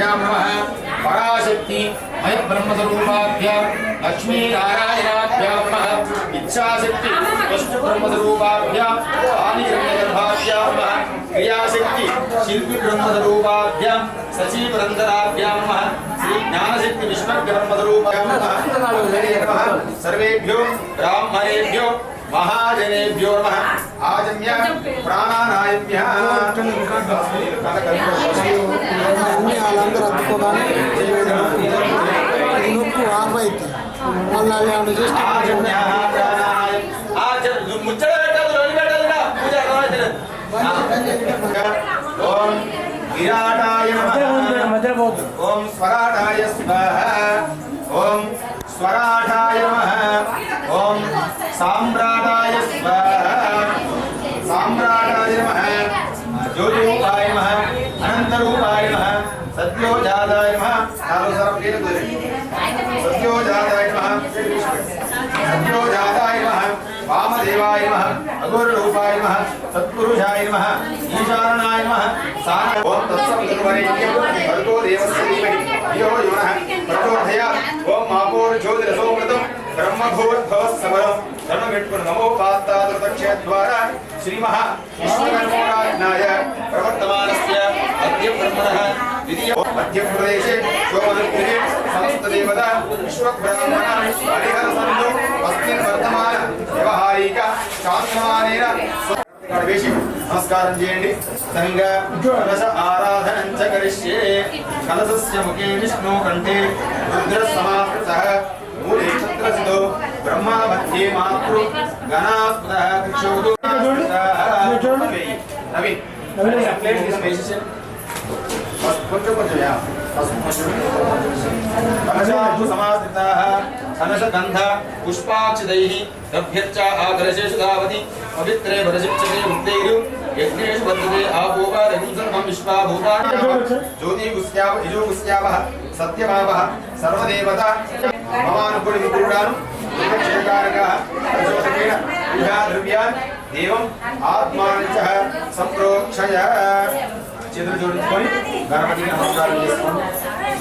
ब्रह्मदेवाभ्यां नमः पराशक्ति मय ब्रह्मस्वरूपाभ्यां लक्ष्मी नारायणाभ्यां नमः इच्छाशक्ति विष्णु ब्रह्मस्वरूपाभ्यां आनिर्गर्भाभ्यां नमः क्रियाशक्ति शिल्पी ब्रह्मस्वरूपाभ्यां सची पुरंदराभ्यां नमः श्री ज्ञानशक्ति विष्णु ब्रह्मस्वरूपाभ्यां नमः सर्वेभ्यो ब्राह्मणेभ्यो महाजनेभ्यो नमः आजन्य प्राणानायभ्यः ओम विराटाय नमः ओम स्वराटाय स्वाहा ओम स्वराटाय नमः ओम साम्राटाय स्वाहा साम्राटाय नमः ज्योतिरूपाय नमः अनंतरूपाय नमः सत्योजाताय नमः सत्योजाताय नमः सत्योजाताय नमः वामदेवाय नमः अघोररूपाय नमः सत्पुरुषाय नमः ईशानाय नमः ओम तत्सवितुर्वरेण्यं भर्गो देवस्य धीमहि धियो यो नः प्रचोदयात् ओम मापोर ज्योतिरसोमृतं ब्रह्मभूर्भवस्सवरं धर्मविट्पुर नमो पात्तादृतक्षेद्वारा श्रीमः विष्णुगणोराज्ञाय प्रवर्तमानस्य अद्य ब्रह्मणः द्वितीय मध्यप्रदेशे शोभनगिरे समस्तदेवता विश्वब्रह्मण हरिहरसन्धो अस्मिन् वर्तमान व्यवहारिक शासनमानेन नमस्कारं చేయండి సంగా కలశ ఆరాధనం చ కరిష్యే కలశస్య ముఖే విష్ణు కంఠే రుద్ర సమావృతః మూలే ఛత్రసిదో బ్రహ్మ మధ్యే మాతృ గణాస్పదః కృక్షోదు నవీన్ ప్లేట్ తీసి కొంచెం కొంచెం యా कलशासु समाश्रिताः कलशगन्ध पुष्पाक्षदैः गभ्यच्च आकलशेषु धावति पवित्रे वरशिक्षते मुक्तैरु यज्ञेषु वर्तते आपोवा रघुं सर्वं विश्वा भूतानि ज्योतिगुस्याव यजुगुस्यावः सत्यभावः सर्वदेवता भवानुकुलिमुकुरुडानु क्षेकारकः प्रचोदकेन पूजा द्रव्यान् देवम् आत्मानं च सम्प्रोक्षय చేతులు జోడించుకొని గణపతికి నమస్కారం చేసుకోండి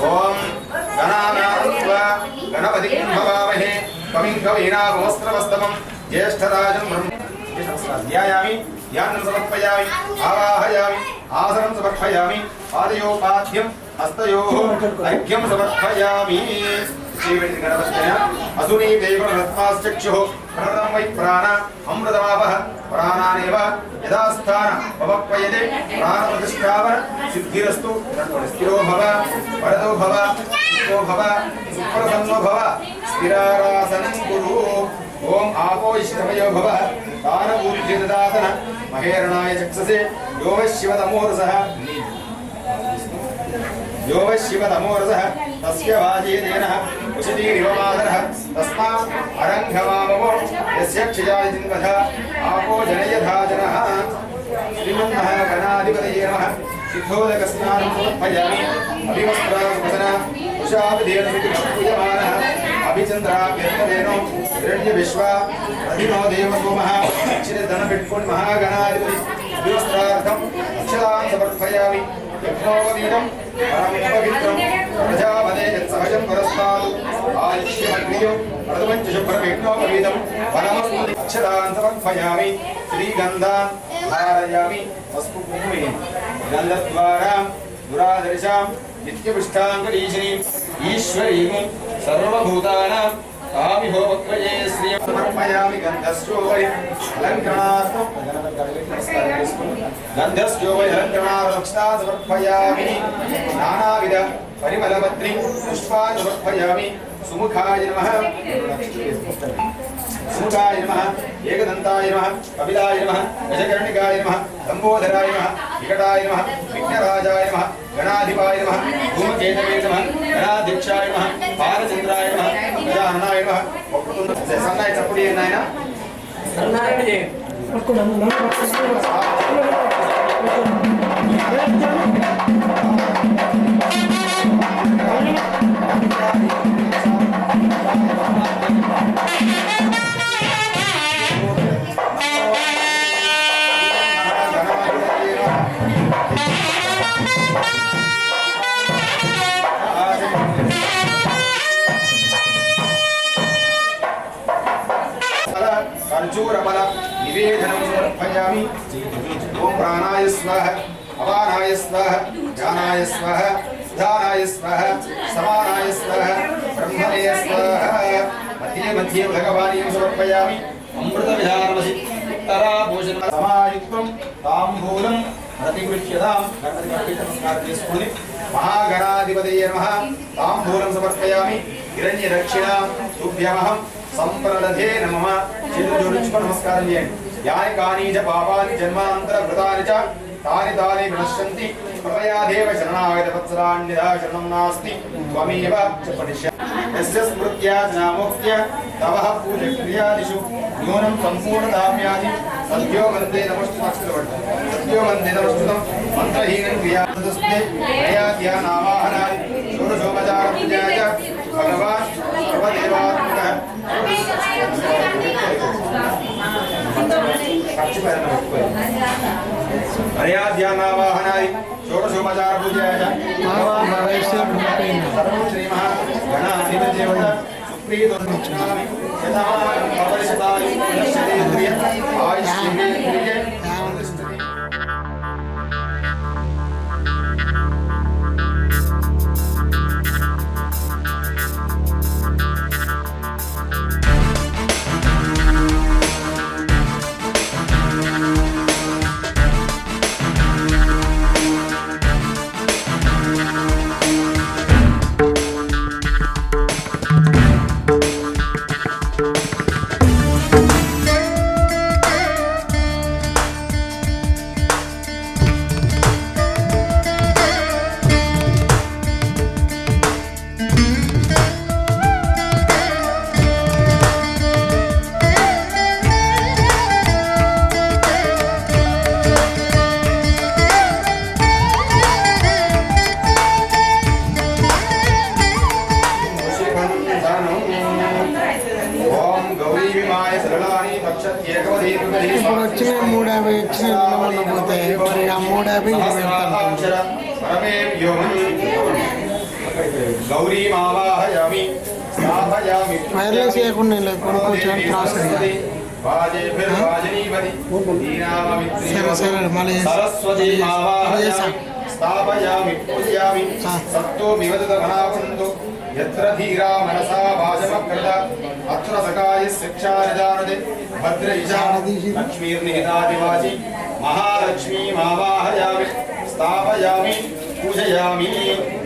ఓం గణానాత్వ గణపతిం భవామహే కవిం కవీనామస్త్రవస్తమం జ్యేష్ఠరాజం బ్రహ్మ ధ్యాయామి ధ్యానం సమర్పయామి ఆవాహయామి ఆసనం సమర్పయామి పాదయోపాద్యం హస్తయోః అర్ఘ్యం సమర్పయామి శ్రీవేణి గణపతిన అసునీ దేవరత్మాశ్చక్షుః ప్రణరం వై ప్రాణ అమృతమావహ ప్రాణానేవ యథాస్థాన భవపయదే ప్రాణప్రతిష్ఠావన సిద్ధిరస్తు స్థిరో భవ వరదో భవ సుఖో భవ సుప్రసన్నో భవ స్థిరారాసనం కురు ఓం ఆపోయిష్టమయో భవ దానభూతిదాతన మహేరణాయ చక్షసే యోగ శివతమోరసః योग शिवतमोरसः तस्य वाजेदेनः उषितिरिवमादरः तस्मा अरङ्घमामवो यस्य क्षयादिन्वध आपो जनयधा जनः श्रीमन्नः गणाधिपतये नमः सिद्धोदकस्नानं समर्पयामि अभिवस्त्रावसना उषाभिधेनुपूयमानः अभिचन्द्राभ्यर्थदेनो हिरण्यविश्वा अधिनो देवसोमः अक्षिरधनपिट्पुन् महागणाधिपति अभिवस्त्रार्थम् अक्षतान् समर्पयामि यज्ञोपवीतं परं पवित्रं प्रजापते यत्सहजं परस्तादु आयुष्यमग्नियो प्रथमञ्चशुभ्रं यज्ञोपवीतं परमस्तु अक्षतान् समर्पयामि श्रीगन्धान् धारयामि वस्तुभूमिः गन्धद्वारां दुरादर्शां नित्यपुष्टाङ्गरीशिनीम् ईश्वरीं सर्वभूतानां कामिभोवक्वये श्रियं समर्पयामि गन्धस्योपरि अलङ्करणार्थं गन्धस्योपरि अलङ्करणार्थं समर्पयामि नानाविध परिमलपत्रीं पुष्पान् समर्पयामि सुमुखाय नमः सुमुखाय नमः एकदन्ताय नमः कपिलाय नमः गजकर्णिकाय नमः लम्बोदराय नमः विकटाय नमः विघ्नराजाय नमः गणाधिपाय नमः धूमकेतवे नमः गणाध्यक्षाय नमः बालचन्द्राय नमः गजाननाय नमः सन्नाय चप्पुडी नायना सन्नाय समर्पयामि ओम प्राणाय स्वाहा अपानाय स्वाहा ज्ञानाय स्वाहा धानाय स्वाहा समानाय स्वाहा ब्रह्मणे स्वाहा मध्ये मध्ये भगवानीं समर्पयामि अमृत विधानमसि उत्तराभूषण समायुक्तं ताम्बूलं प्रतिगृह्यतां गणपति नमस्कार చేసుకొని महागणाधिपतये नमः ताम्बूलं समर्पयामि हिरण्यदक्षिणां तुभ्यमहं संप्रदधे नमः చేతులు జోడించుకొని నమస్కారం చేయండి యాని కాని చ పాపాని జన్మాంతర కృతాని చ తాని తాని వినశ్యంతి కృపయా దేవ శరణాగత వత్సరాన్యదా శరణం నాస్తి త్వమేవ చ పఠిష్య యస్య స్మృత్యా జ్ఞామోక్త్య తవః పూజక్రియాదిషు న్యూనం సంపూర్ణతామ్యాది సద్యో వందే నమస్తుతం సద్యో వందే నమస్తుతం మంత్రహీనం క్రియాదస్తే ప్రయాద్యా నామాహనాది షోడశోపచార పూజాయ భగవాన్ సర్వదేవాత్మకః मर्याद्यानावाहनाय षोडशोपचार पूजाय श्री महागणाधिपतिदेवता सुप्रीतोन्नमामि यथामानं भवशताय नश्यते आयुष्ये गौरी मावाहयामि स्थापयामि వైర్లెస్ చేయకుండా ఇలా కొనుక్కోవచ్చు క్లాస్ वाजे फिर वाजनीपति दीनामित्री सरस्वती मावाहयामि स्थापयामि पूजयामि सत्तो विवदत मनावन्तु यत्र धीरा मनसा वाजमकृत अत्र सकाय शिक्षा निदानते भद्र ईशा लक्ष्मीर्निहितादिवाचि महालक्ष्मी मावाहयामि स्थापयामि पूजयामि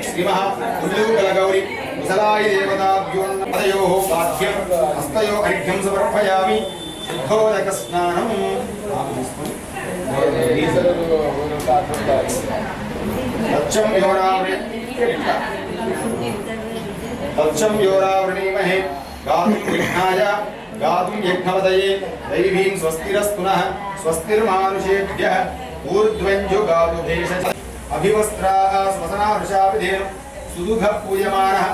श्रीमः उल्लूकलगौरी कुशलाय देवताभ्योन्नतयोः पाठ्यं हस्तयोः अर्घ्यं समर्पयामि शुद्धोदकस्नानं तच्चं योरावृणीमहे गातुं विघ्नाय गातुं यज्ञवदये दैवीं स्वस्तिरस्तुनः स्वस्तिर्मानुषेभ्यः ऊर्ध्वञ्जो गातु भेषज अभिवस्त्राः स्वसनावृषाभिधेनु सुदुघः पूयमानः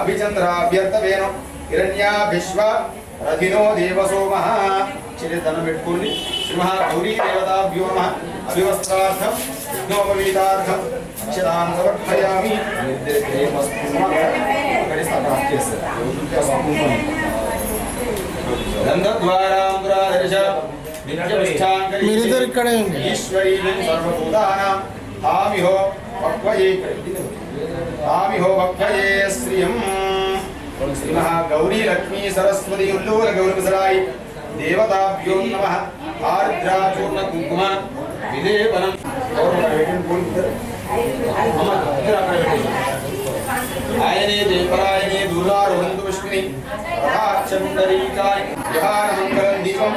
अभिचन्द्राभ्यर्थवेनु हिरण्याभिश्व रथिनो देवसोमः चिरितनमिट्कुल्लि श्रीमः गौरी देवताभ्यो नमः अभिवस्त्रार्थं विघ्नोपवीतार्थम् अक्षतान् समर्पयामि गन्धद्वाराम्बुरादर्श नित्यनिष्ठां ईश्वरीं सर्वभूतानां तामिहो भक्वये श्रियं श्रीमः गौरी लक्ष्मी सरस्वती उल्लूल गौरवसराय देवताभ्यो नमः आर्द्राचूर्ण कुंकुम विलेपनं आयने देवरायने दुर्गारोहन्तु पुष्पिनी रथाक्षन्दरीकाय विहारमङ्गलं दीपं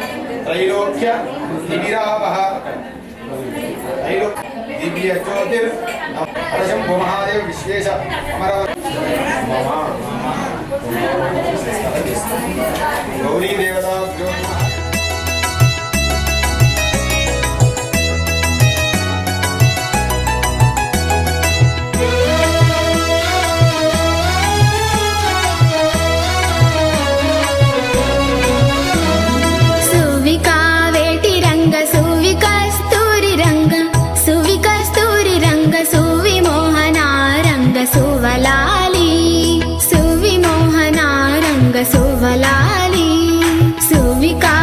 त्रैलोक्य दिविरावः दिव्य ज्योतिर शंभो महादेव विश्वेश अमर गौरी देवता सुविमोहना रंग सुवलाली सुविका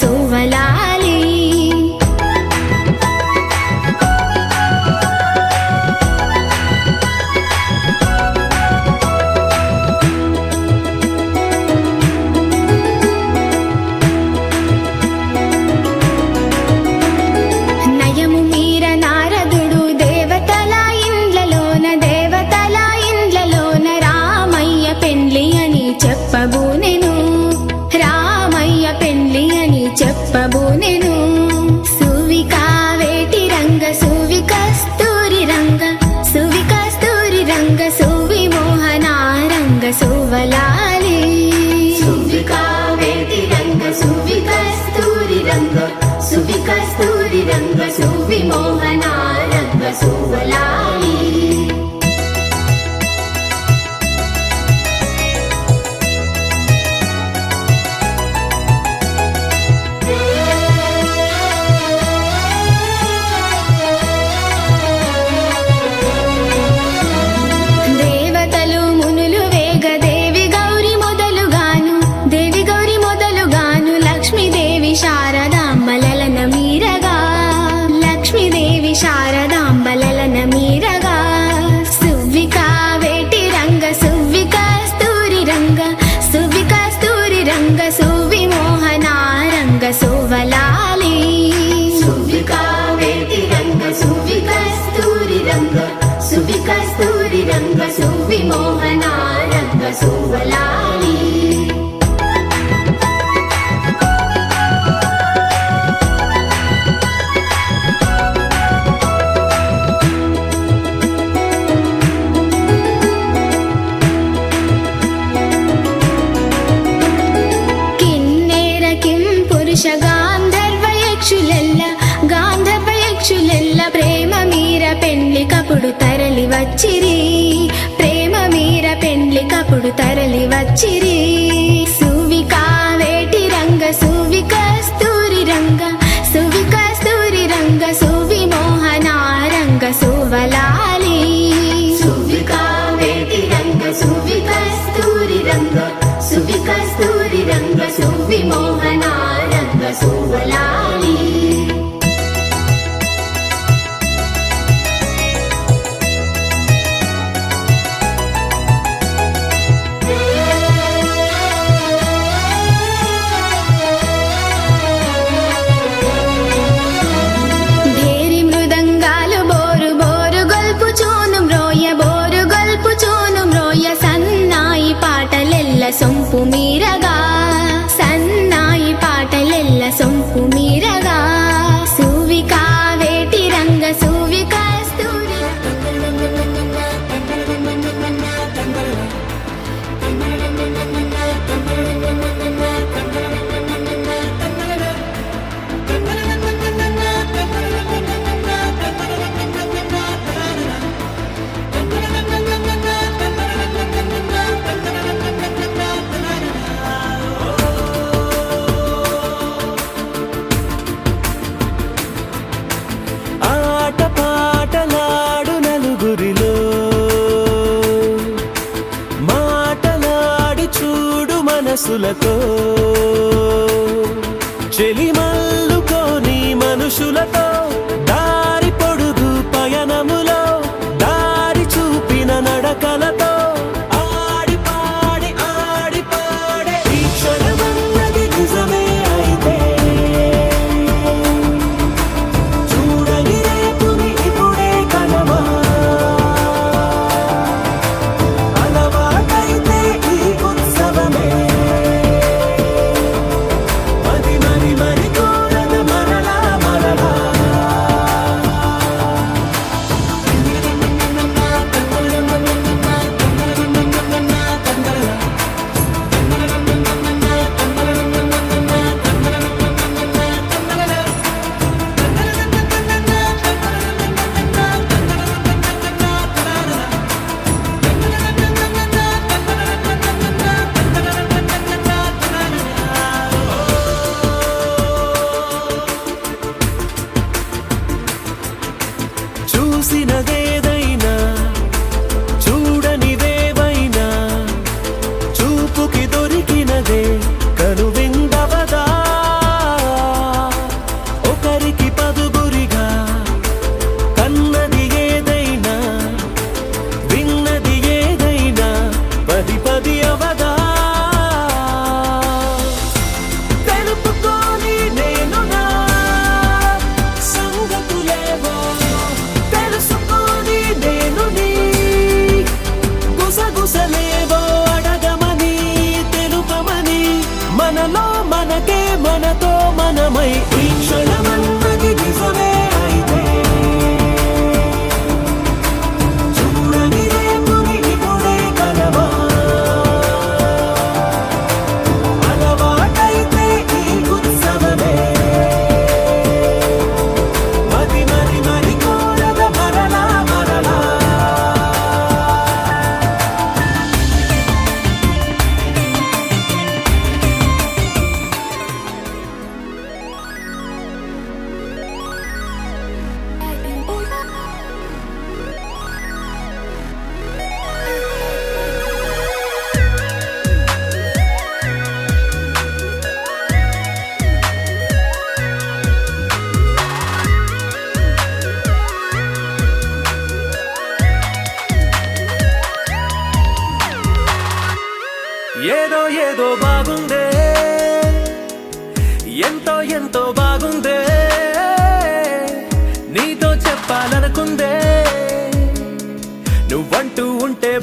సోవలాలి. నయము మీర నారదుడు దేవతల ఇండ్లలోన రామయ్య పెండ్లి అని చెప్పబూనెను. రామయ్య పెండ్లి అని చెప్పబూనెను. సువికా వేటి రంగ సువి కస్తూరి రంగ సువి కస్తూరి రంగ సువి మోహన రంగ సువలాలి. సువికా వేటి రంగ సువి కస్తూరి రంగ సువి కస్తూరి రంగ సువి మోహన రంగ సువలాలి. దేవతలు మునులు వేగ దేవి గౌరి మొదలుగాను లక్ష్మీదేవి శారదాంబలన మీరగా సువ్వికా వేటి రంగ సువ్వి కస్తూరి రంగ సువి మోహన రంగ సువలాలి. సువ్వికా వేటి రంగ సువి కస్తూరి రంగ సువి మోహన రంగ సువలాలి. కిన్నెర కిం పురుష గాంధర్వ యక్షులెల్ల ప్రేమ మీర పెండ్లి కపుడు తరలి వచ్చిరి. సువికా వేటి రంగ సువి కస్తూరి రంగ సువి మోహన రంగ సువలాలి. సువికా వేటి రంగ సువి కస్తూరి రంగ సువి మోహన రంగ సువలాలి. ఢేరి మృదంగాలు బోరు గొల్పుచూను మ్రోయ సన్నాయి పాటలెల్ల సొంపు మీరగా సువికా వేటి రంగ సువి కస్తూరి ఆట పాటలాడు నలుగురిలో మాటలాడి చూడు మనసులతో చెలిమల్లుకోని మనుషులతో దారి పొడుగు పయనములో దారి చూపిన నడకలతో ఆడి పాడే ఈ క్షణమన్నది నిజమే అయితే చూడని రేపుని ఇప్పుడే కనమా. అలవాటైతే ఈ ఉత్సవమే మరి కోరద మరలా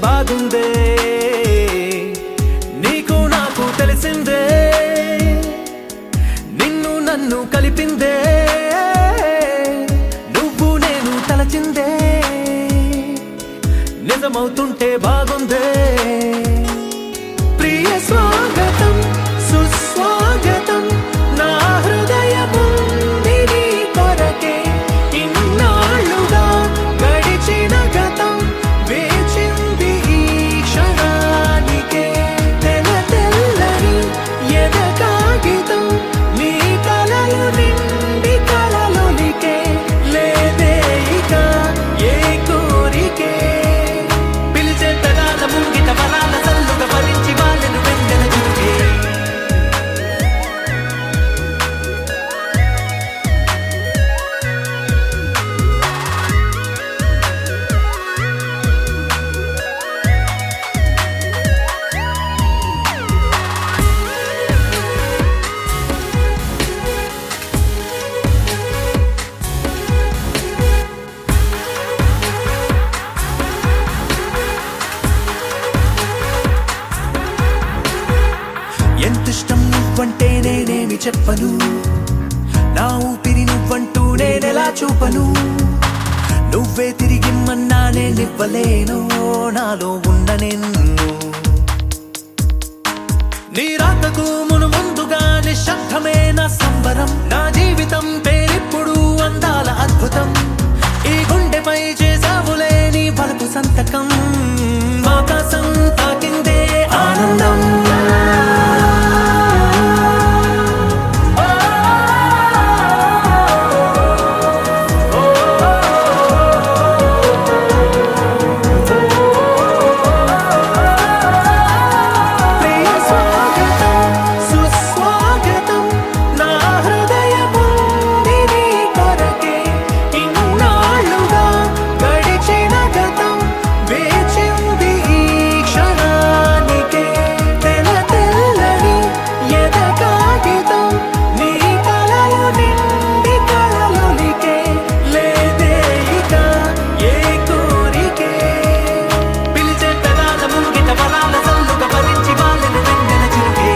బాగుందే నీకు నాకు తెలిసిందే నిన్ను నన్ను కలిపిందే నువ్వు నేను తలచిందే నిజమవుతుంటే బాగుందే ప్రియ స్వాగతం సుస్వాగతం నా హృదయముంది నీ కొరకే ఇన్నాళ్ళుగా గడిచిన గతం వేచింది ఈ క్షణానికే తెల్ల తెల్లని ఎద కాగితం నీ కలలు నిండి కలలొలికే లేదే ఇక ఏ కోరికే పిలిచే తగాల ముంగిట బలాల సల్లుగా భరించి వాళ్ళను వెంటన చూపే ఎంతిష్టం నువ్వంటే నేనేమి చెప్పను నా ఊపిరి నువ్వంటూ నేనెలా చూపను నువ్వే తిరిగిమ్మన్నా నేనివ్వలేను నాలో ఉన్న నిన్ను నీ రాకకు మును ముందుగా నిశ్శబ్దమే నా సంబరం నా జీవితం పేరిప్పుడు అందాల అద్భుతం ఈ గుండెపై చేసావులే నీ బలపు సంతకం ఆకాశం తాకిందే ఆనందం ప్రియ స్వాగతం సుస్వాగతం నా హృదయముంది నీ కొరకే ఇన్నాళ్ళుగా గడిచిన గతం వేచింది ఈ క్షణానికే తెల్ల తెల్లని ఎద కాగితం నీ కలలు నిండి కలలొలికే లేదే ఇక ఏ కోరికే పిలిచే పెదాల ముంగిట బలాల సల్లుగా భరించి వాళ్ళను వెంటన చూపే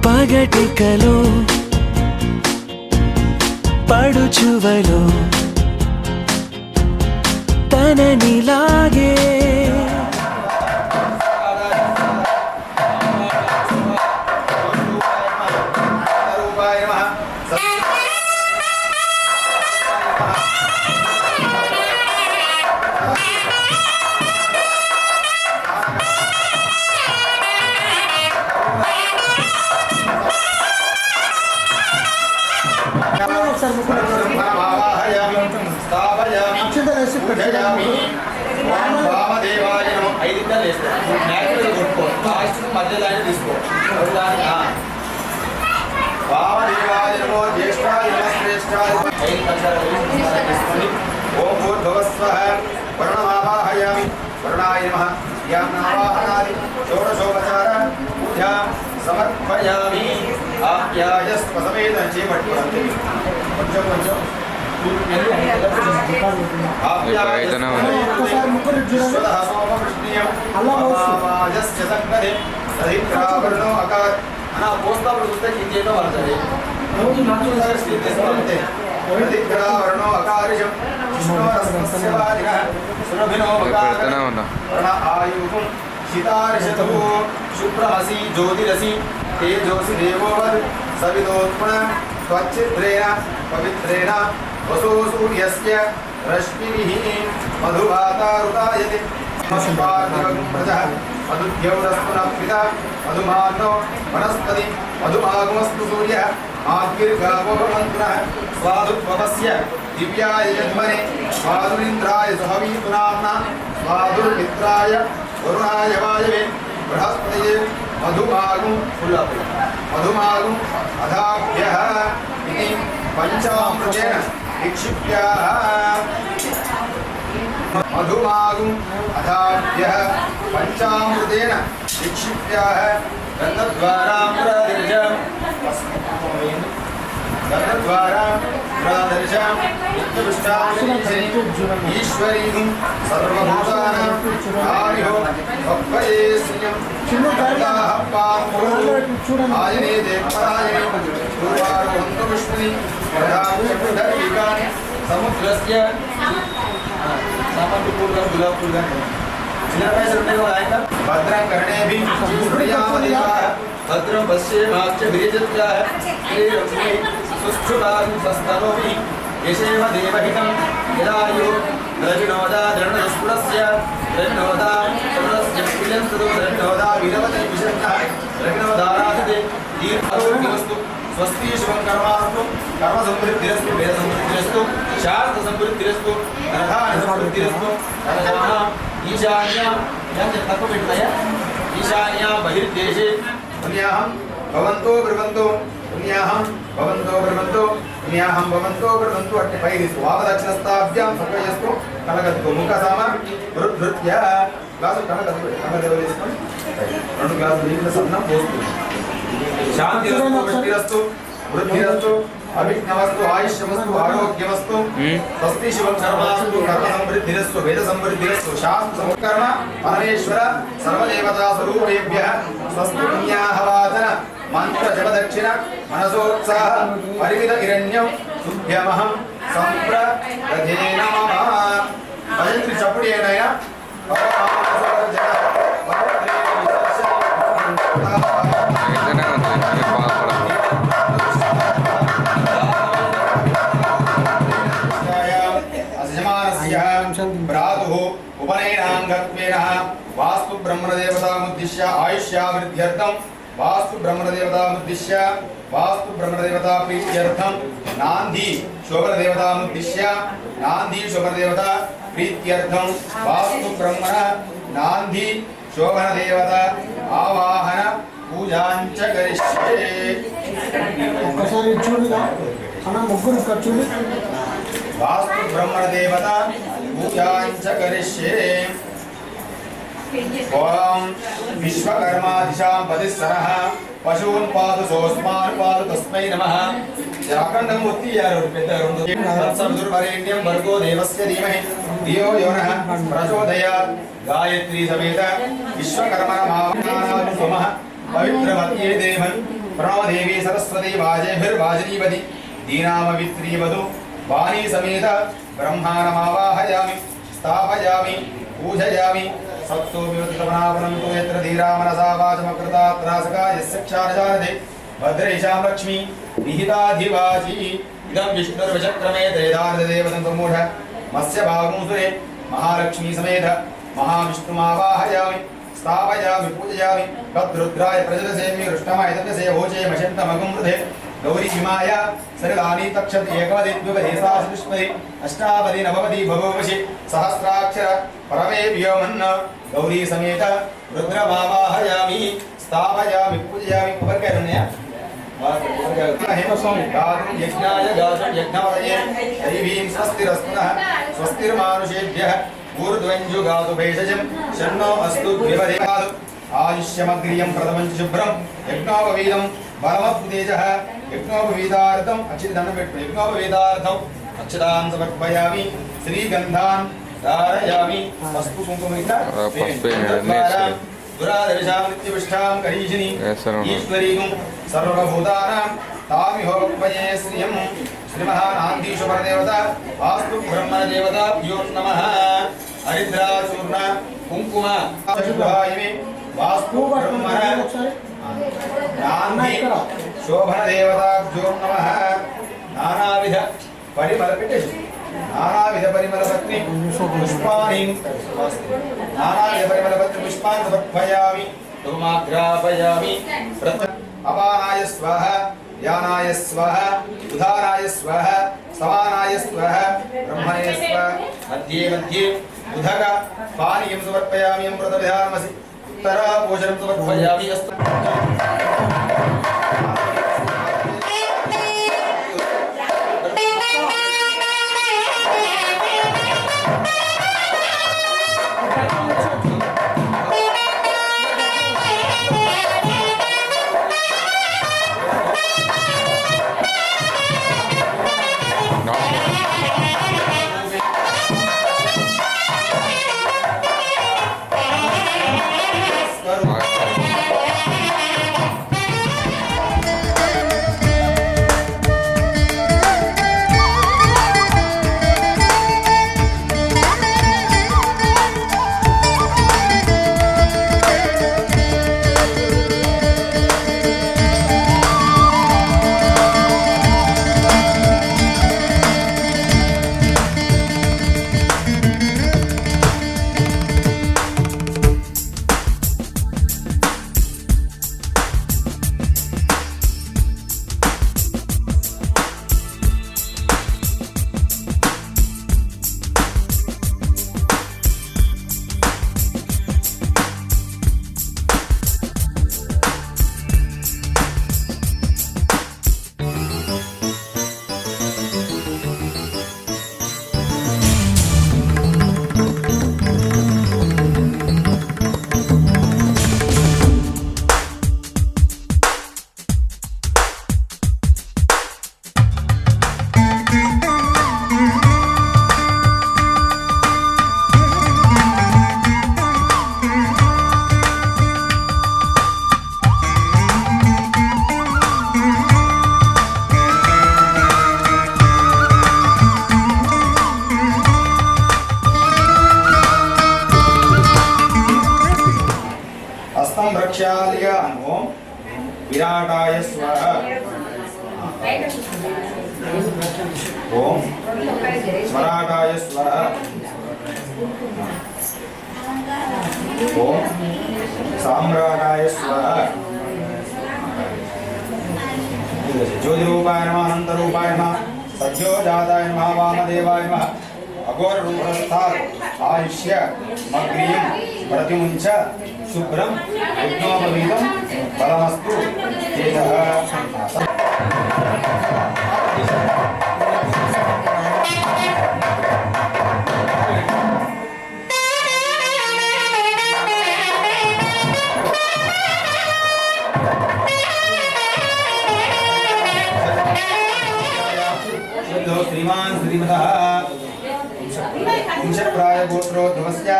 పగటికలో పడుచువలో తననిలాగే రూపాయ నమః వామదేవాయ నమః 5 నిమిషాలు వేసుకో న్యాచురల్ కొట్టుకో లాస్ట్ మధ్యలో అయినా తీసుకో వామదేవాయ నమో జ్యేష్ఠాయ నమః శ్రేష్ఠాయ 5 నిమిషాలు తీసుకోండి ఓం భూర్భువస్వః వరుణమావాహయామి వరుణాయ నమః యామ్నావాహనాది షోడశోపచార పూజాం సమర్పయామి ఆప్యాయస్వసమేత చేపట్టుకోండి కొంచెం కొంచెం పోస్తాడు చూస్తే ఇంకేదో పడుతుంది వర్ణో అకారిషం ఆయుం శితారిషతు శుభ్రమసి జ్యోతిరసి తేజోసి దేవోవద్ సవితోత్మన త్వచ్చిద్రేణ పవిత్రేణ వసో సూర్యస్య రశ్మిభిః మధువాతారుతాయతే మధుద్యౌరస్పునః మధుమానో వనస్పతి మధుమాగమస్తు సూర్యః ఆద్విర్గావో భవంతునః స్వాదుపవస్య దివ్యాయ జన్మనే స్వాదురింద్రాయ సుహవీతు నామ్నా స్వాదుర్మిత్రాయ వరుణాయ వాయవే బృహస్పతయే मधुमागुं मधुमागुं अधाभ्यः इति पंचामृतेन विक्षिप्याः मधुमागुं अधाभ्यः पंचामृतेन विक्षिप्याः गन्धद्वारा प्रदर्शम् ईश्वरीं सर्वभूतानां आर्यो भक्वये श्रियं आयने देवपरायणे पूर्वारोहन्तु विष्णुनि प्रधानचतुर्दर्शिकानि समुद्रस्य सामन्तपूर्वं गुलाबपूर्वं भद्रं कर्णेभिः शृणुयामदेवाः भद्रं पश्येमाक्षभिर्यजत्याः श्रीरम्ये सुष्ठुतारुसस्तनोभिः यशेव देवहितं यदायु रजनोदा दृढस्फुरस्य रजनोदा चन्द्रस्य पिलंसदो रजनोदा विरवते विशन्नः रजनोदाराधते दीर्घारोग्यमस्तु स्वस्ति शुभं कर्मास्तु कर्म समृद्धिरस्तु वेद समृद्धिरस्तु शास्त्र समृद्धिरस्तु धनधान्य समृद्धिरस्तु धनधान्य ईशान्य ईशान्य बहिर्देशे पुण्याहं भवन्तो ब्रुवन्तो पुण्याहं भवन्तो ब्रुवन्तो पुण्याहं भवन्तो ब्रुवन्तो अट्टे पैरि स्वागदक्षिणस्ताभ्यां सर्वयस्तु कनकद्गो मुखसाम वृद्धृत्य ग्लासु कनकदेवलिस्तु రెండు గ్లాసులు నీళ్ళ సన్నం పోస్తుంది శాంతిరస్తు వృష్టిరస్తు వృద్ధిరస్తు అభిజ్ఞమస్తు ఆయుష్యమస్తు ఆరోగ్యమస్తు స్వస్తి శివం కర్మాస్తు కర్మ సమృద్ధిరస్తు వేద సమృద్ధిరస్తు శాస్త్ర సంకర్మ పరమేశ్వర సర్వదేవతా స్వరూపేభ్యః స్వస్తి పుణ్యాహవాచన మంత్ర జపదక్షిణ మనసోత్సాహ పరిమిత హిరణ్యం శుభ్యమహం సంప్రదధే నమః భజంత్రి చప్పుడు ఏనైనా भ्रातुः उपनयनाङ्गत्वेन वास्तु ब्रह्मदेवतामुद्दिश्य आयुष्यावृद्ध्यर्थं वास्तु ब्रह्मदेवतामुद्दिश्य वास्तु ब्रह्मदेवता प्रीत्यर्थं नान्दी शोभनदेवतामुद्दिश्य नान्दी शोभनदेवता प्रीत्यर्थं वास्तु ब्रह्मण नान्दी शोभनदेवता आवाहन पूजाञ्च करिष्ये ఒకసారి చూడుగా అన్న ముగ్గురు చూడు वास्तु ब्रह्मदेवता पूजाञ्च करिष्ये ओम विश्वकर्मादिशां पतिस्सरः पशून् पादु सोऽस्मान् पादु तस्मै नमः जागरणं उत्तीयार पेद्दारुंदु तत्सवितुर्वरेण्यं भर्गो देवस्य धीमहि धियो यो नः प्रचोदयात् गायत्री समेत विश्वकर्मणमावनानां सोमः पवित्रमत्ये देवन् प्रणव देवी सरस्वती वाजेभिर्वाजिनीवति दीनामवित्री वधु वाणी समेत ब्रह्माणमावाहयामि स्थापयामि पूजयामि सत्तो विवृतमनावनं तु यत्र धीरा मनसा वाचमकृता त्रासका यस्य क्षारजानते भद्रेशां लक्ष्मी निहिताधिवाची इदं विष्णुर्विचक्रमे त्रयदार्धदेवतं सम्मूढ मत्स्य भागमुसुरे महालक्ष्मी समेत महाविष्णुमावाहयामि स्थापयामि पूजयामि भद्रुद्राय प्रजलसेमि रुष्टमाय तस्य भोजे मशन्तमगं वृधे गौरी हिमाय सरलानी तक्षत एकवदि द्विपदि सहस्रष्पदि अष्टापदि नवपदि भववशि सहस्राक्षर परमे व्योमन्न गौरी समेत रुद्रमावाहयामि स्थापयामि पूजयामि उपकरणया गातुं यज्ञाय गातुं यज्ञपदये दैवीं स्वस्तिरस्तुनः स्वस्तिर्मानुषेभ्यः ऊर्ध्वञ्जु गातु भेषजं शन्नो अस्तु द्विपदेगातु आयुष्यमग्रियं प्रथमं शुभ्रं यज्ञोपवीदं बलमत्तेजः यज्ञोपवीदार्थं यज्ञोपवीदार्थं अक्षतां समर्पयामि श्रीगन्धान् धारयामि वस्तु कुङ्कुमिता दुरादर्शां नित्यविष्ठां करीशिनी ईश्वरीं सर्वभूतानां तामिहोपये श्रियं श्रीमहानान्दीशु परदेवता वास्तु ब्रह्मदेवताभ्यो नमः हरिद्राचूर्ण कुङ्कुम शुभायिमे वास्तु ब्रह्मण नान्दी शोभनदेवताभ्यो नमः नानाविध परिमलपट्टि नानाविध परिमलपत्रि पुष्पाणि नानाविध परिमलपत्रि पुष्पाणि समर्पयामि धूमाग्रापयामि अपानाय स्वाहा यानाय स्वाहा उदाराय स्वाहा समानाय स्वाहा ब्रह्मणे स्वाहा मध्ये मध्ये उदक पानीयं समर्पयामि अमृतविधानमसि उत्तरापोषणं समर्पयामि अस्तु प्रक्षाल्य ओम विराटाय स्वाहा ओम स्वराटाय स्वाहा ओम साम्राटाय स्वाहा ज्योतिरूपाय नमः अनंतरूपाय नमः सद्योजाताय नमः वामदेवाय नमः अघोर रूपस्थात् आयुष्य मग्रियं प्रतिमुञ्च शुभ्रं यज्ञोपवीतं बलमस्तु तेजः श्रीमान श्रीमतः वंशप्राय गोत्रोद्भवस्य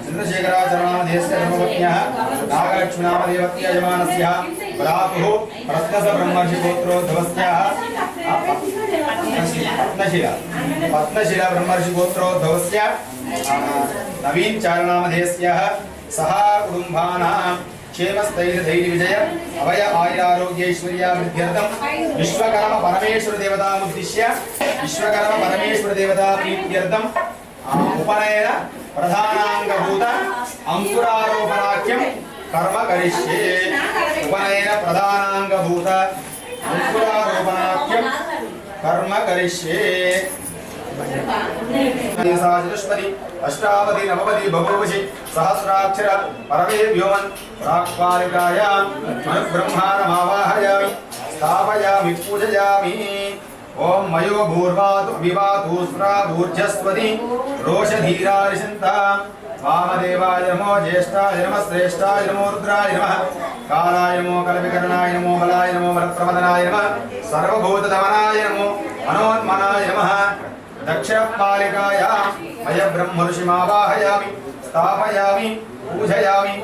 चन्द्रशेखराचरणनामधेयस्य धर्मपत्न्यः नागलक्ष्मीनामदेवस्य यजमानस्य भ्रातुः प्रत्नस ब्रह्मर्षि गोत्रोद्भवस्यः पत्नशिला ब्रह्मर्षि गोत्रोद्भवस्य नवीन चारणनामधेयस्य सह कुटुम्बानां क्षेमस्थैर्यधैर्य विजय अभय आयुरारोग्यैश्वर्याभिवृद्ध्यर्थं विश्वकर्म परमेश्वर देवतामुद्दिश्य विश्वकर्म परमेश्वर देवता प्रीत्यर्थं उपनयन प्रधानांगभूत अंकुरारोपणाख्यं कर्म करिष्ये उपनयन प्रधानांगभूत अंकुरारोपणाख्यं कर्म करिष्ये चतुष्पदी अष्टावधि नववधि बभूवशि सहस्राक्षर परमे व्योमन् प्राक्पालिकायां अनुब्रह्माणमावाहयामि स्थापयामि पूजयामि ओम मयो भूर्वातु विवातु स्रावूर्जस्वति रोषधीरारिषन्ता वामदेवाय नमो ज्येष्ठाय नमः श्रेष्ठाय नमो रुद्राय नमः कालाय नमो कलविकरणाय नमो बलाय नमो बलप्रमदनाय नमः सर्वभूतदमनाय नमो मनोन्मनाय नमः दक्षिणपालिकायां मय ब्रह्मऋषिमावाहयामि स्थापयामि पूजयामि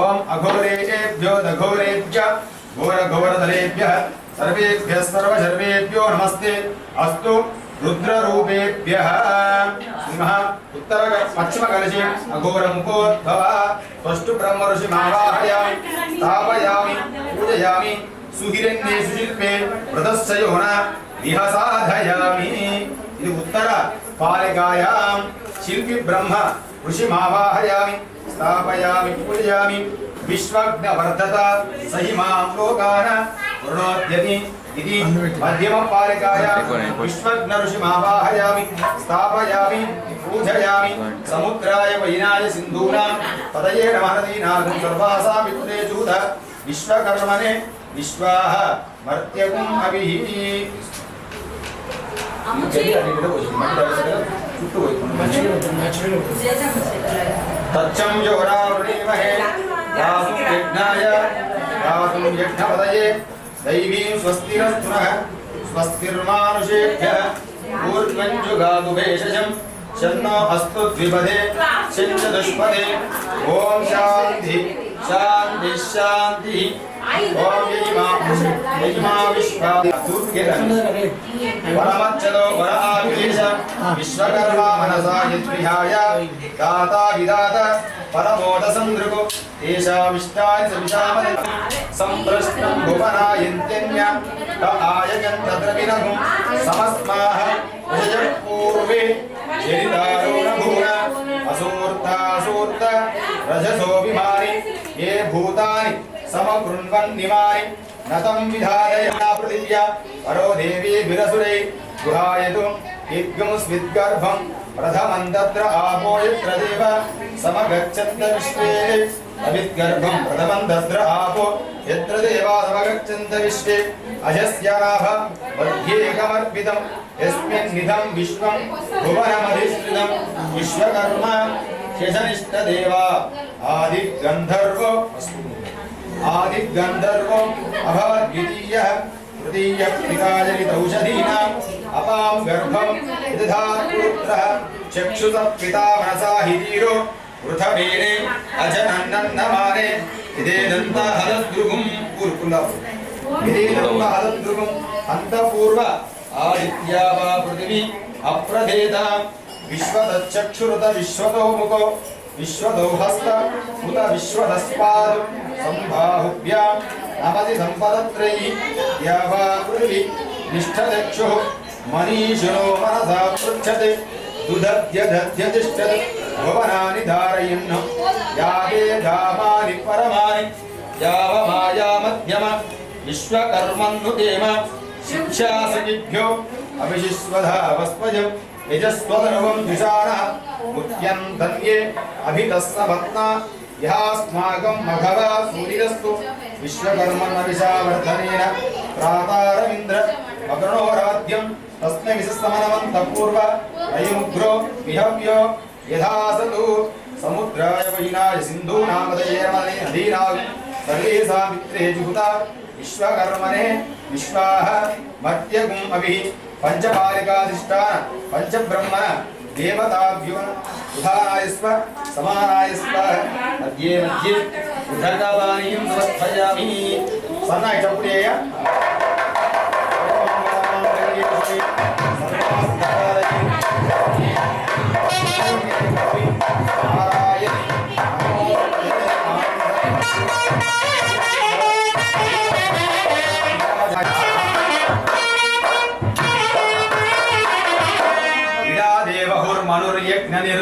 ओम अघोरेभ्यो दघोरेभ्य घोरघोरदलेभ्यः सर्वेभ्यः सर्वशर्वेभ्यो नमस्ते अस्तु रुद्ररूपेभ्यः श्रीमः उत्तर पश्चिम कलशे अघोरमुखोद्भव त्वष्टु ब्रह्मऋषिमावाहयामि स्थापयामि पूजयामि सुहिरण्ये सुशिल्पे व्रतस्य योना इह साधयामि ఇది ఉత్తర పాలికాయాం శిల్పి బ్రహ్మ ఋషిమావాహయామి స్థాపయామి పూజయామి విశ్వజ్ఞవర్ధత సహిమాం లోకాన వృణోద్యతి ఇది మధ్యమ పాలికాయాం విశ్వజ్ఞ ఋషిమావాహయామి స్థాపయామి పూజయామి సముద్రాయ వైనాయ సింధూనాం పదయే నమః నదీనాథం సర్వాసాం విద్రే జూత విశ్వకర్మణే విశ్వాహ మర్త్యగుం అభిః తచ్చం యోరావృణీమహే దాసుం యజ్ఞాయ దాసుం యజ్ఞపదయే దైవీం స్వస్తిరస్తునః స్వస్తిర్మానుషేభ్యః ఊర్ధ్వం జుగాదు భేషజం శన్నో అస్తు ద్విపదే శంచదుష్పదే ఓం శాంతి శాంతి శాంతి ఓం యజ్మా విశ్వా పరమచ్చలో వర ఆవిష విశ్వకర్మ మనసా యద్విహాయ దాతా విదాత పరమోద సందృకు ఏషామిష్టాని సవిషామది సంప్రశ్నం భువనాయంత్యన్య త ఆయగంత ద్రవినహం సమస్మాః పూర్వే చరితారోణ భూన అసూర్తాసూర్త రజసో విమాని ఏ భూతాని సమకృణ్వన్నిమాని నతం విధాయయా పృథివ్యా పరో దేవీ విరసురై గుహాయతు యజ్ఞం స్విద్గర్భం ప్రథమం తత్ర ఆపో యత్ర దేవ సమగచ్చంత విశ్వే అవిద్గర్భం ప్రథమం తత్ర ఆపో యత్ర దేవా సమగచ్చంత విశ్వే అజస్యానాభ మధ్యేకమర్పితం యస్మిన్ నిధం విశ్వం భువనమధిష్ఠితం విశ్వకర్మ శేషనిష్టదేవా ఆదిగంధర్వో అభవద్వితీయః తృతీయః పితాజనితౌషధీనాం అపాం గర్భం విదధాత్ పుత్రః చక్షుషః పితా మనసా హితీరో వృథవేనే అజనన్నన్నమానే ఇదేదంతహదద్రుగం ఇదేదంతహదద్రుగం అంతఃపూర్వ ఆదిత్యావా పృథివీ అప్రదేతాం విశ్వదచ్చక్షురుత విశ్వతో ముఖో విశ్వదో హస్త ఉత విశ్వదస్పాదు సంబాహుభ్యాం నమతి సంపదత్రయీ యావా పృథివీ నిష్ఠదక్షుః మనీషిణో మనసా పృచ్ఛతే దుదధ్యదధ్యతిష్ఠతి భువనాని ధారయన్న యావే ధామాని పరమాని యావ మాయా మధ్యమ విశ్వకర్మన్నుదేమ శిక్షాసగిభ్యో అభిషిస్వధావస్పజం యజస్వదర్వం ద్విషాణః ముఖ్యంతన్యే అభితస్సవత్నా యహాస్మాకం మఘవా సూర్యస్తు విశ్వకర్మణవిషావర్ధనేన ప్రాతారమింద్ర మకృణోరాధ్యం తస్మై విశస్తమనవంత పూర్వ అయుగ్రో విహవ్యో యథాసతు సముద్రాయ వైనాయ సింధూనామదయే నదీనాం సర్వేషాం మిత్రే జుహుత విశ్వకర్మణే విశ్వాహ మర్త్యగుం అభిః పంచపాలికాధిష్టాన పంచబ్రహ్మణ దేవతాభ్యో ఉదానాయస్వ సమానాయస్వ మధ్యే మధ్యే ఉదగవాణీం సమర్పయామి సన్నాయి చప్పుడేయ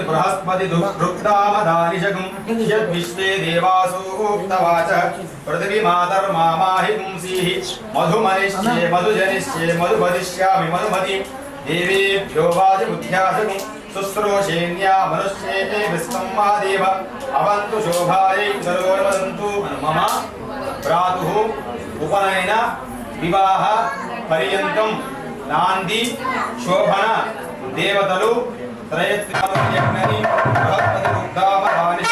బృహస్పతి దుఃఖామదానిశకం యద్విశ్వే దేవాసూక్తవాచ పృథివీ మాతర్మామాహి పుంసీః మధుమనిష్యే మధుజనిష్యే మధుపదిష్యామి మధుమతి దేవేభ్యో వాజబుద్ధ్యాశకం శుశ్రూషేణ్యా మనుష్యేతే విశ్వం మా దేవ అవంతు శోభాయై సర్వోర్వదంతు మమ భ్రాతుః ఉపనయన వివాహ పర్యంతం నాంది శోభన దేవతలు త్రయత్రియజ్ఞని బృహస్పతి దుగ్ధామదాని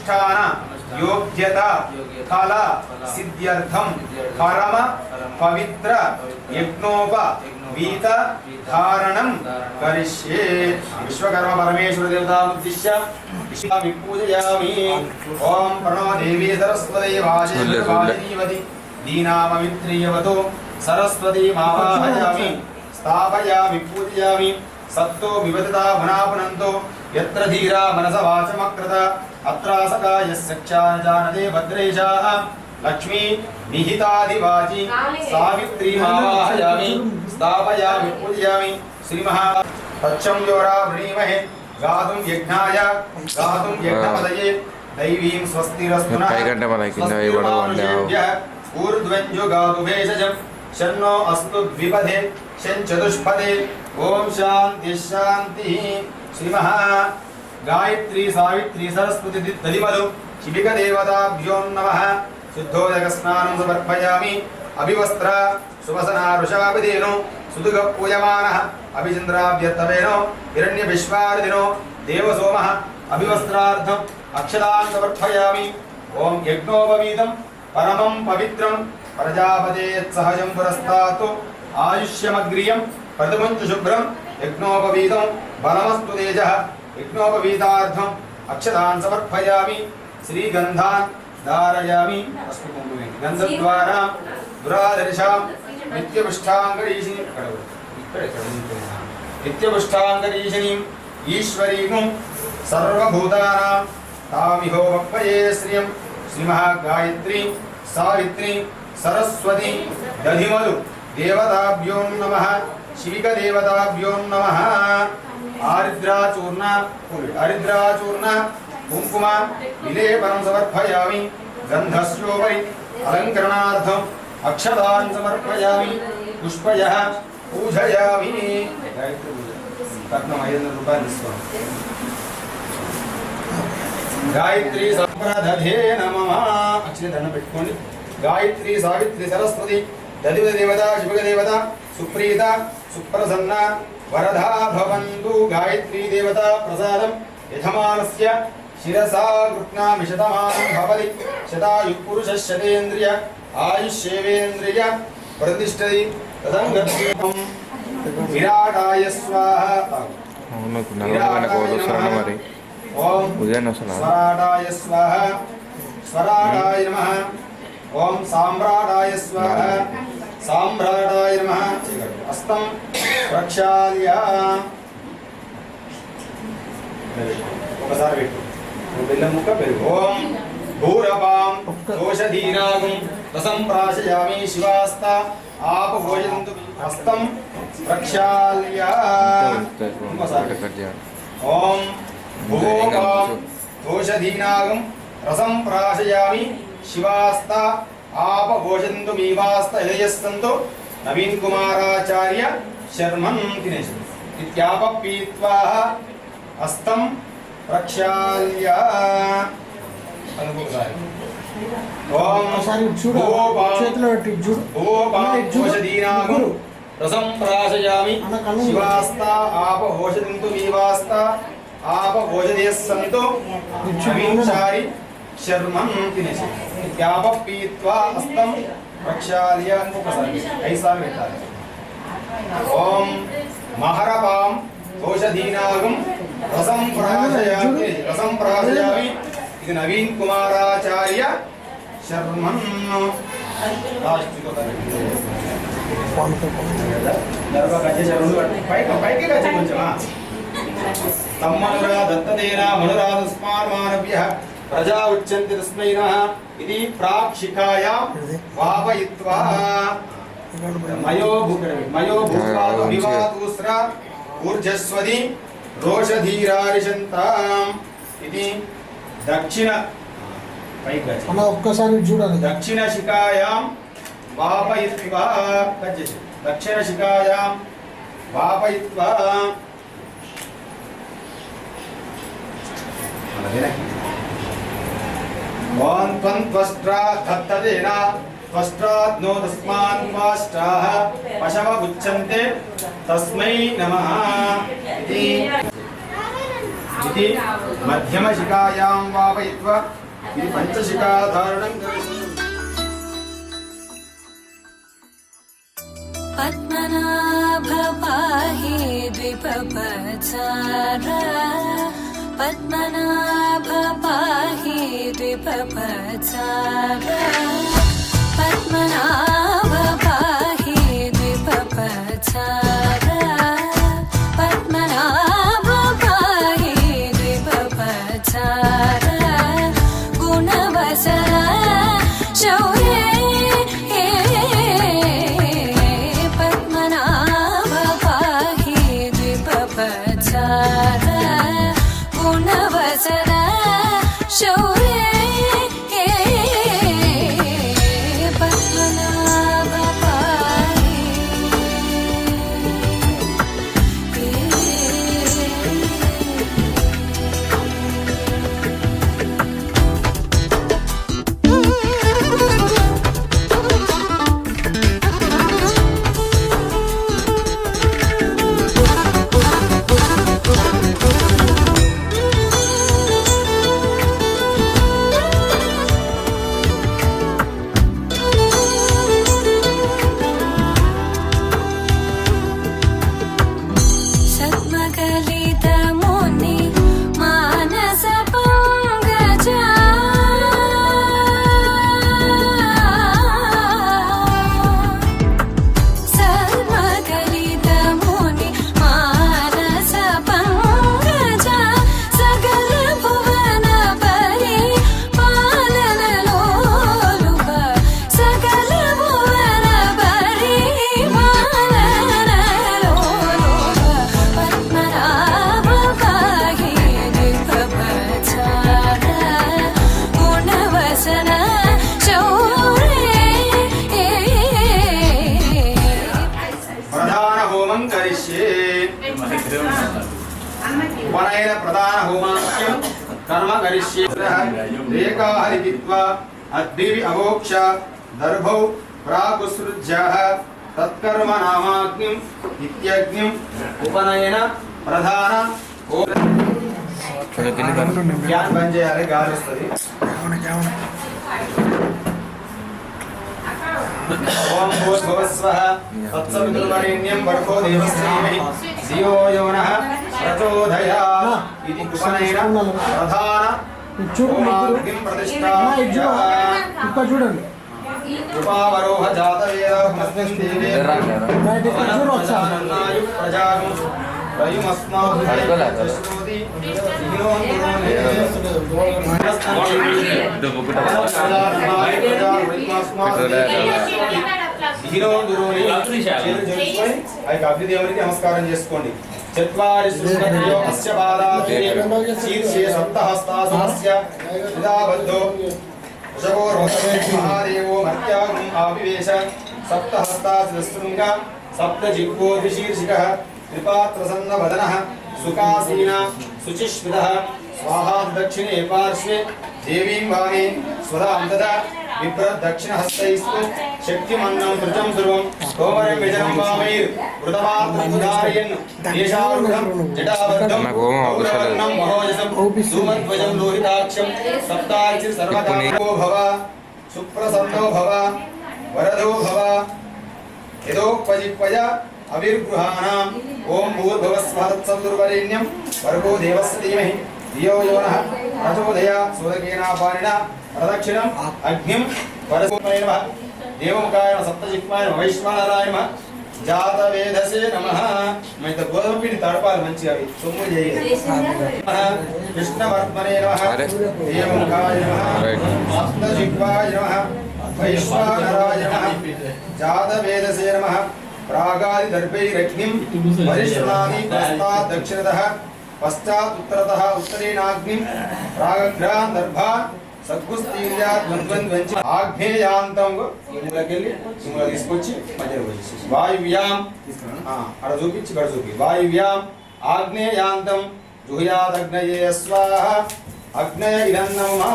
అనుష్ఠాన యోగ్యత ఫల సిద్ధ్యర్థం పరమ పవిత్ర యజ్ఞోపవీత ధారణం కరిష్యే. విశ్వకర్మ పరమేశ్వర దేవతాముద్దిశ్య విశ్వామి పూజయామి. ఓం ప్రణో దేవీ సరస్వతీ వాజీవతి దీనామమిత్రియవతో సరస్వతీ మావాహయామి స్థాపయామి పూజయామి. సత్తో వివదితా మునాపునంతో యత్ర ధీరా మనస వాచమకృత అత్రాసకా యస్సక్షానజానదే భద్రేశాః లక్ష్మీ నిహితాదివాచి సావిత్రీ మావాహయామి స్థాపయామి పూజయామి. శ్రీమహా తచ్చం యోరా వృణీమహే గాతుం యజ్ఞాయ గాతుం యజ్ఞపదయే దైవీం స్వస్తిరస్తునః ఊర్ధ్వంజో గాతు భేషజం శన్నో అస్తు ద్విపదే శంచతుష్పదే. ఓం శాంతి శాంతి. శ్రీమహా గాయత్రీ సావిత్రీ సరస్వతి దధిమధు శిబిక దేవతాభ్యో నమః. శుద్ధోదక స్నానం సమర్పయామి. అభివస్త్ర సువసనా వృషాభిదేనో సుదుగ పూయమానః అభిచంద్రాభ్యర్థవేనో హిరణ్య విశ్వారిదినో దేవసోమః అభివస్త్రార్థం అక్షతాన్ సమర్పయామి. ఓం యజ్ఞోపవీతం పరమం పవిత్రం ప్రజాపతే సహజం పురస్తాత్ ఆయుష్యమగ్రియం ప్రథమంచు శుభ్రం యజ్ఞోపవీతం బలమస్తు తేజః. యజ్ఞోపవీతార్థం అక్షతాన్ సమర్పయామి. శ్రీగంధాన్ ధారయామి. గంధద్వారా దురాదర్శాం నిత్యపుష్టాంగరీషిణీం ఈశ్వరీం సర్వభూతానాం తామిహోపయే శ్రియం. శ్రీమహాగాయత్రీ సావిత్రీ సరస్వతి దధిమధు దేవతాభ్యో నమః. శివిక దేవతాభ్యో నమః. ఆరిద్రాచూర్ణ కుంకుమ విలేపనం సమర్పయామి. గంధస్యోపరి అలంకరణార్థం అక్షతాన్ సమర్పయామి. పుష్పయః పూజయామి. రత్నం 500 రూపాయలు తీసుకోండి. గాయత్రీ సంప్రదధే నమః. అక్షర దండం పెట్టుకోండి. గాయత్రీ సావిత్రి సరస్వతి దధిమ దేవత శివక దేవత సుప్రీత సుప్రసన్న వరదా భవంతు. గాయత్రీ దేవత ప్రసాదం యజమానస్య శిరసా గృహ్ణామి శతమానం భవతి. శతాయు పురుష శతేంద్రియ ఆయుష్యేవేంద్రియ ప్రతిష్టతి. తదంగత్వం విరాటాయ స్వాహా. ఓం స్వరాటాయ స్వాహ. స్వరాటాయ నమః. ఓం సామ్రాటాయ స్వాహ. సామ్రాటాయ నమః. హస్తం ప్రక్షాళ్య. ఒకసారి పెట్టు. బెల్లం ముక్క పెరుగు. ఓం భూరపాం దోషధీరాగం రసం ప్రాశయామి. శివాస్త ఆపభోజంతు. హస్తం ప్రక్షాళ్య. ఇంకోసారి. ఓం భూరపాం దోషధీనాగం రసం ప్రాశయామి. శివాస్త ఆపభోజంతు మీవాస్త హృదయస్తంతు. నవీన్ కుమారాచార్య శర్మన్ తినేసి ఇత్యాపీత్వా హస్తం ప్రక్షాళ్య. ఓం భూపాంషదీనాగం రసం ప్రాశయామి. శివాస్త ఆపభోజంతు మీవాస్త ఆపభోజనేస్సంతు. నవీన్చారి శర్మన్ తినేసి ఇత్యాపీత్వా హస్తం ప్రక్షాళ్య. ఇంకొకసారి 5 సార్లు పెట్టాలి. ఓం మహరపాం దోషధీనాగం రసం ప్రాశయామి. రసం ప్రాశయామి. ఇది నవీన్ కుమారాచార్య శర్మన్. పైకి కచ్చి కొంచెమా. తమ్మనురా దత్తదేనా మనురాధస్మాన్మానవ్యః ప్రజా ఉచ్యంతి తస్మై నమః. ఇది ప్రాక్షికాయాం వాపయిత్వా మయో భూత్వా అభివాతూస్ర ఊర్జస్వది రోషధీరారిషంతాం. ఇది దక్షిణ ఒక్కసారి చూడాలి. దక్షిణ శిఖాయాం వాపయిత్వా. దక్షిణ శిఖాయాం వాపయిత్వా. ఓం త్వం త్వష్ట్రా దత్తదేనా త్వష్ట్రాజ్ఞో తస్మాన్ త్వాష్ట్రాః పశవ ఉచ్యంతే తస్మై నమః. ఇది इति मध्यमशिखायां वापयित्वा इति पञ्चशिखाधारणं करोति। पद्मनाभ पाहि द्विपपचार पद्मनाभ पाहि द्विपपचार पद्मनाभ पाहि द्विपपचार पद्मनाभ पाहि द्विपपचार गुणवसर शौर्ये गुणवसर शौर्ये पद्मनाभ पाहि उपनयन प्रधान होमाख्यं कर्म करिष्ये रेखाहरित्वा अद्भिः अवोक्ष दर्भौ प्राकुसृज्यः तत्कर्म नामाग्निम् इत्यग्निम् उपनयन प्रधान ज्ञान बन చేయాలి గాలి వస్తది ओम भूर्भुवस्वः तत्सवितुर्वरेण्यं भर्गो देवस्य धीमहि धियो यो नः प्रचोदयात् इति उपनयन प्रधान होमाग्निं प्रतिष्ठाप्य ఇక్కడ చూడండి उपावरोह जातवेदमस्मिन् देवे वनप्रजानायु प्रजागं वयुमस्मात् शश्नोति అగ్నిదేవునికి నమస్కారం చేసుకోండి చత్వారి సుస్మత్యో అస్య బాలాతే శీర్షే సప్తహస్తాసనస్య విదాబద్ధో महादेवो मर्त्यागुम् आविवेश सप्तहस्ताशृङ्ग सप्तजिह्वो द्विशीर्षिकः त्रिपात्रसन्नवदनः सुखासीना शुचिस्मितः स्वाहा दक्षिणे पार्श्वे देवीं वामे स्वदां तदा बिभ्रद्दक्षिणहस्तैस्तु शक्तिमन्नं तृचं ध्रुवं कोमरं व्यजनं वामैर् वृतमात्रमुदारयन् देशारूढं जटाबद्धं गौरवर्णं महोजसं धूमध्वजं लोहिताक्षं सप्तार्चिः सर्वकामो भव सुप्रसन्नो भव वरदो भव यदोपजिह्वय अविर्गृहाणाम् ओम भूर्भुवस्वः तत्सवितुर्वरेण्यं भर्गो देवस्य धीमहि धियो यो नः प्रचोदयात् सूरकेनापानिना प्रदक्षिणम् अग्निं वरसोपने नमः देवमुखाय नमः सप्तजिह्वाय नमः वैश्वानराय नमः जातवेदसे नमः मैं तो गोधूम పిండి తడపాలి మంచిగా అవి సొమ్ము చేయాలి కృష్ణవర్త్మనే నమః దేవముఖాయ నమః సప్తజిహ్వాయ నమః వైశ్వానరాయ నమః జాతవేదసే నమః प्रागादि दर्भैरग्निं परिश्रणादि पश्चात् दक्षिणतः पश्चात् उत्तरतः उत्तरेणाग्निं प्रागग्रहान् दर्भान् सद्गुस्तीर्यात् द्वन्द्वन्द्वञ्च आग्नेयान्तं मूलకెళ్ళి మూల తీసుకొచ్చి మధ్యలో వచ్చేసి వాయువ్యాం అడ చూపించి గడ చూపి వాయువ్యాం ఆగ్నేయాంతం జుహయాదగ్నయే స్వాహ అగ్నయ ఇదన్నమా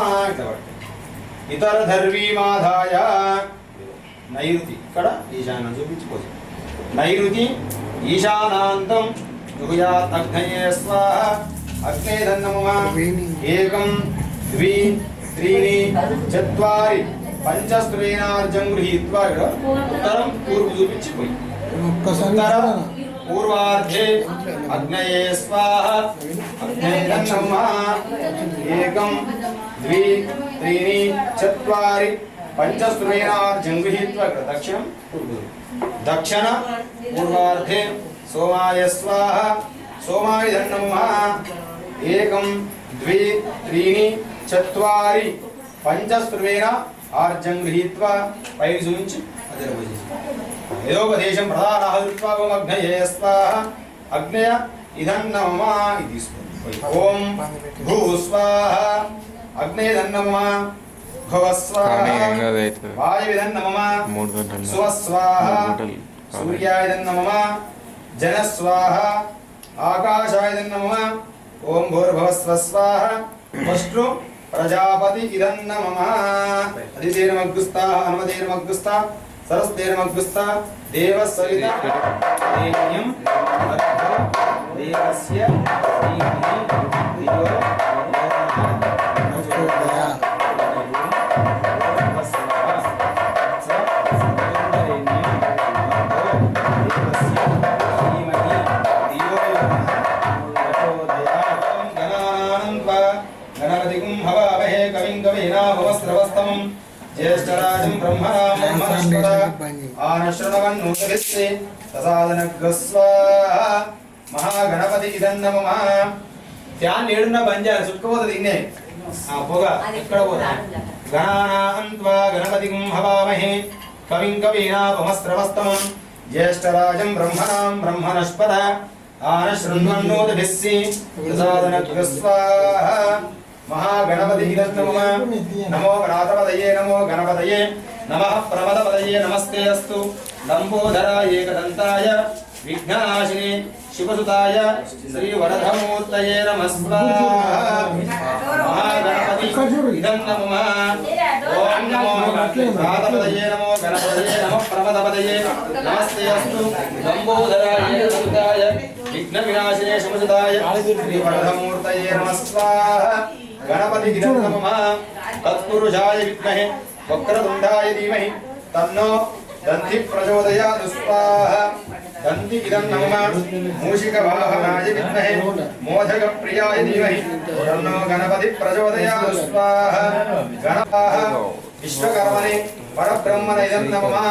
ఇతర ధర్వీమాధాయ నైరుతి ఇక్కడ ఈశాన్యం చూపించుకోవచ్చు నైరుతి ఈశానాంతం జుహయాత్ అగ్నయే స్వాహ अग्ने धन्नमः एकं द्वि त्रीणि चत्वारि पंचस्त्रीणार्जं गृहीत्वा उत्तरं पूर्व చూపించిపోయి उत्तर पूर्वार्धे अग्नये स्वाहा अग्ने धन्नमः एकं द्वि त्रीणि चत्वारि पंचस्त्रीणार्जं गृहीत्वा दक्षिणं दक्षिण पूर्वार्धे सोमाय स्वाहा सोमाय धन्नमः एकं द्वि त्रीणि चत्वारि पंचस्त्रीण आर्जं गृहीत्वा पै जुंचि यदोपदेशं प्रधानाहृत्वा ओम अग्नये स्वाहा अग्नय इदं नमः इति ओम भू स्वाहा अग्नये इदं नमः भव स्वाहा वायुविदं नमः स्व स्वाहा सूर्याय इदं नमः जन स्वाहा आकाशाय इदं नमः ओम भूर्भुवस्व स्वाहा वष्टु प्रजापति इदं नमः अधिदेर्मग्गुस्ता अनुमदेर्मग्गुस्ता सरस्तेर्मग्गुस्ता देवसविता देव्यं देवस्य गणपतिं हवामहे कविं कवीनाभवस्त्रवस्तमं ज्येष्ठराजं ब्रह्मणां ब्रह्मणस्पदा आनश्रणवन्नोतभिस्ते प्रसादनग्रस्वाहा महागणपति इदं नमः ध्यान नेडुन्न बंजारा सुट्कोपोतदि इन्ने पोग एक्कड पोदा गणानां त्वा गणपतिं हवामहे कविं कवीनाभवस्त्रवस्तमं ज्येष्ठराजं ब्रह्मणां ब्रह्मणस्पदा आनश्रणवन्नोतभिस्ते प्रसादनग्रस्वाहा महागणपति नमः नमो गणाधिपतये नमो गणपतये नमः प्रमदपतये नमस्ते अस्तु लंबोदराय एकदंताय विघ्ननाशिने शिवसुताय श्री वरदमूर्तये नमः महागणपति इदं नमः ओम नमो गणाधिपतये नमो गणपतये नमः प्रमदपतये नमस्ते अस्तु लंबोदराय एकदंताय विघ्नविनाशिने शिवसुताय श्री वरदमूर्तये नमः गणपति इदं नमः तत्पुरुषाय विद्महे वक्रतुण्डाय धीमहि तन्नो दन्ति प्रचोदयात् स्वाहा दन्ति इदं नमः मूषिकवाहनाय विद्महे मोदकप्रियाय धीमहि तन्नो गणपति प्रचोदयात् स्वाहा गणपः विश्वकर्मणे परब्रह्मणे इदं नमः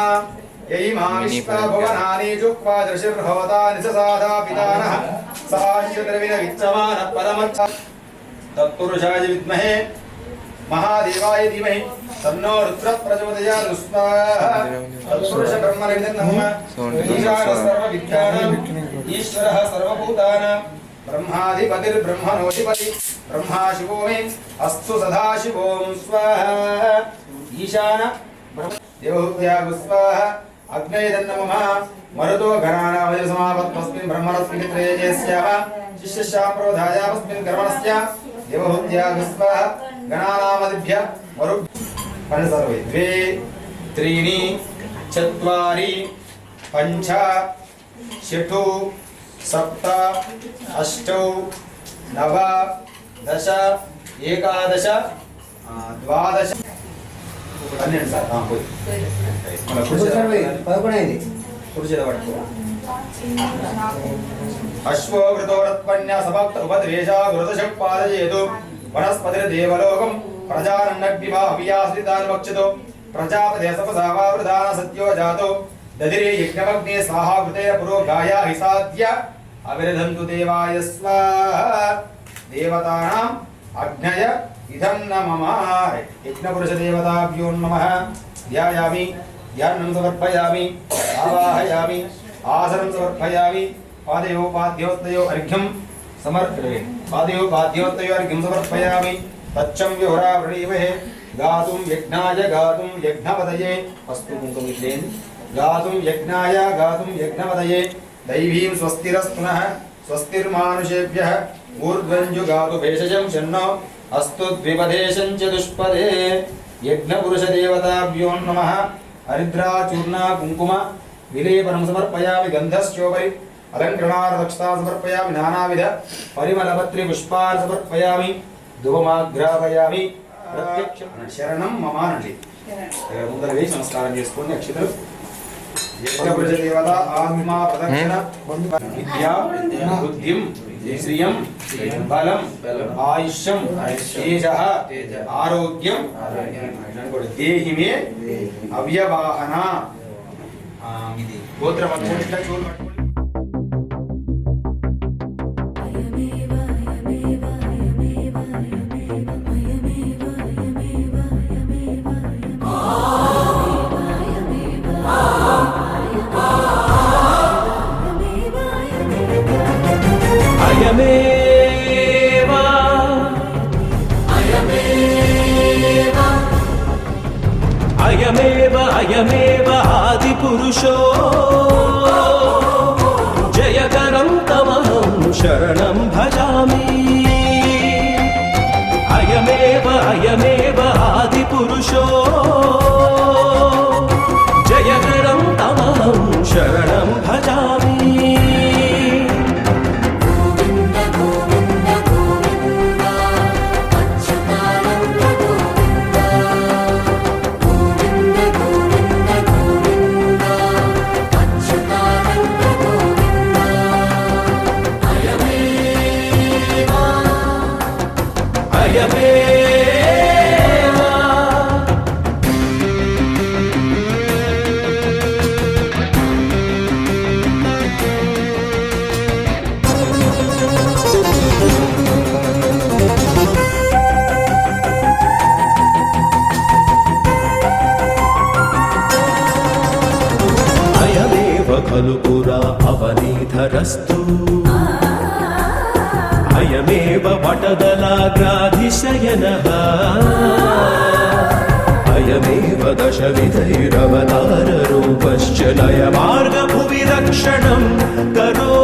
यैमा विश्वभुवनानि जुक्वादृशिर्भवता निससादा पितानः सहाश्चद्रविणविच्चमानः परमच्छ तत्पुरुषाय विद्महे महादेवाय धीमहि तन्नो रुद्रः प्रचोदयात् स्वाहा तत्पुरुष ब्रह्मणे नमः ईशानः सर्वविद्यानां ईश्वरः सर्वभूतानां ब्रह्माधिपतिर्ब्रह्मणोऽधिपति ब्रह्मा शिवो मे अस्तु सदाशिवो स्वाहा ईशान देवहूत्यागु स्वाहा अग्नये नमः मरुतो घराणावय समापत्तस्मिन् ब्रह्मणस्मिन् त्रयेस्याः शिष्यशाप्रोधायावस्मिन् कर्मणस्य देवहूत्यागु स्वाहा गणानामदिभ्य मरु सर्वे द्वे त्रीणि चत्वारि पञ्च षट् सप्त अष्ट नव दश एकादश द्वादश 12 సార్ పోయి अश्ववृतोरत्पन्या समाप्त उपद्वेषा वृतशः पादयेतु वनस्पतिर्देवलोकं प्रजानन्नग्निमाभियाश्रितान् प्रजापते सपसावावृधान सत्यो जातो दधिरे यज्ञमग्ने स्वाहा वृतेन पुरोगाया हिसाद्य अविरधन्तु देवाय स्वाहा देवतानाम् अग्नय इदं नमः यज्ञपुरुष देवताभ्यो नमः ध्यायामि ध्यानं समर्पयामि आवाहयामि आसनं समर्पयामि पादयोपाद्योस्तयो अर्घ्यं समर्पयामि पादयोपाद्योस्तयो अर्घ्यं समर्पयामि तच्चं विहुरा वृणीमहे गातुं यज्ञाय गातुं यज्ञपतये अस्तु कुङ्कुमिलेन गातुं यज्ञपतये दैवीं स्वस्तिरस्तुनः स्वस्तिर्मानुषेभ्यः ऊर्ध्वञ्जु गातु भेषजं शन्नो अस्तु द्विपदेशं च दुष्पदे यज्ञपुरुषदेवताभ्यो नमः हरिद्रा चूर्णा कुङ्कुम विलेपनं समर्पयामि गन्धश्चोपरि अलङ्करणार्थदक्षता समर्पयामि नानाविध परिमलपत्रि पुष्पान् समर्पयामि धूपमाग्रापयामि प्रत्यक्ष शरणं मम अनंడి ముందర వేసి నమస్కారం చేసుకోండి అక్షతలు ఏకపురుష దేవత ఆత్మ ప్రదక్షిణ విద్యా బుద్ధిం శ్రియం బలం ఆయుష్యం తేజః ఆరోగ్యం దేహి మే అవ్యవాహన ఇది గోత్రమత్వం ఇట్లా చూడండి అయమేవ ఆదిపురుషో జయకరం తమహం శరణం భజామి అయమేవ ఆదిపురుషో జయకరం తమహం శరణం భజామి खलु पुरा अवनीधरस्तु अयमेव वटदलाग्राधिशयनः अयमेव दशविधैरवताररूपश्च लयमार्गभुवि रक्षणं करो